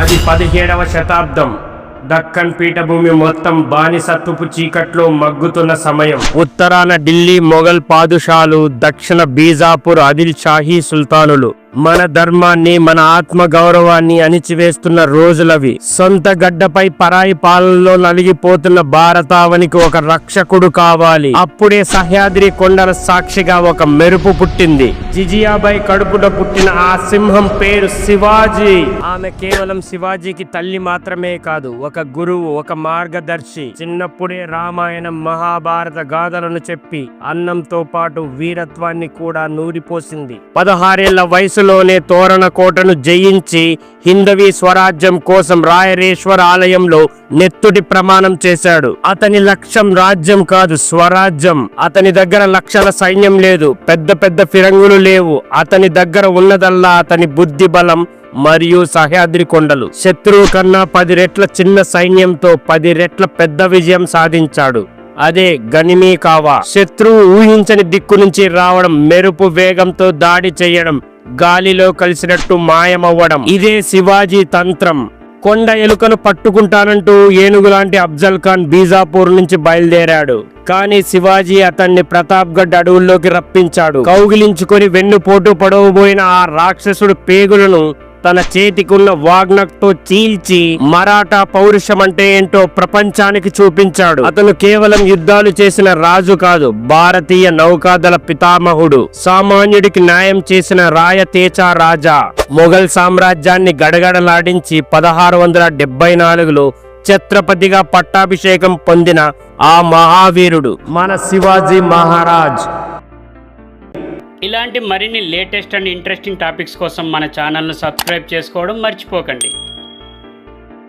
అది 17వ శతాబ్దం. దక్కన్ పీఠభూమి మొత్తం బానిసత్వపు చీకట్లో మగ్గుతున్న సమయం. ఉత్తరాన ఢిల్లీ మొఘల్ పాదుషాలు, దక్షిణ బీజాపూర్ ఆదిల్ షాహీ సుల్తానులు మన ధర్మాన్ని, మన ఆత్మ గౌరవాన్ని అణిచివేస్తున్న రోజులవి. సొంత గడ్డపై పరాయి పాలనలో నలిగిపోతున్న భారతావనికి ఒక రక్షకుడు కావాలి. అప్పుడే సహ్యాద్రి కొండల సాక్షిగా ఒక మెరుపు పుట్టింది. జిజియాబాయి కడుపున పుట్టిన ఆ సింహం పేరు శివాజీ. ఆమె కేవలం శివాజీకి తల్లి మాత్రమే కాదు, ఒక గురువు, ఒక మార్గదర్శి. చిన్నప్పుడే రామాయణం, మహాభారత గాథలను చెప్పి అన్నంతో పాటు వీరత్వాన్ని కూడా నూరిపోసింది. 16 ఏళ్ల వయసులోనే తోరణ కోటను జయించి హిందవీ స్వరాజ్యం కోసం రాయరేశ్వర ఆలయంలో నెత్తుడి ప్రమాణం చేశాడు. అతని లక్ష్యం రాజ్యం కాదు, స్వరాజ్యం. అతని దగ్గర లక్షల సైన్యం లేదు, పెద్ద పెద్ద ఫిరంగులు లేవు. అతని దగ్గర ఉన్నదల్లా అతని బుద్ధి బలం మరియు సహ్యాద్రి కొండలు. శత్రువు కన్నా 10 రెట్ల చిన్న సైన్యంతో 10 రెట్ల పెద్ద విజయం సాధించాడు. అదే గనిమీ కావా. శత్రువు ఊహించని దిక్కు నుంచి రావడం, మెరుపు వేగంతో దాడి చేయడం, గాలిలో కలిసినట్టు మాయమవ్వడం. ఇదే శివాజీ తంత్రం. కొండ ఎలుకను పట్టుకుంటానంటూ ఏనుగులాంటి అఫ్జల్ ఖాన్ బీజాపూర్ నుంచి బయలుదేరాడు. కానీ శివాజీ అతన్ని ప్రతాప్గఢ్ అడవుల్లోకి రప్పించాడు. కౌగిలించుకొని వెన్నుపోటు పడవబోయిన ఆ రాక్షసుడు పేగులను తన చేతికున్న వాగ్నక్తో చీల్చి మరాఠా పౌరుషం అంటే ఏంటో ప్రపంచానికి చూపించాడు. అతను కేవలం యుద్ధాలు చేసిన రాజు కాదు, భారతీయ నౌకాదళ పితామహుడు. సామాన్యుడికి న్యాయం చేసిన రాయతేచా రాజా. మొఘల్ సామ్రాజ్యాన్ని గడగడలాడించి 1674లో ఛత్రపతిగా పట్టాభిషేకం పొందిన ఆ మహావీరుడు మన శివాజీ మహారాజ్. ఇలాంటి మరిన్ని లేటెస్ట్ అండ్ ఇంట్రెస్టింగ్ టాపిక్స్ కోసం మన ఛానల్ను సబ్స్క్రైబ్ చేసుకోవడం మర్చిపోకండి.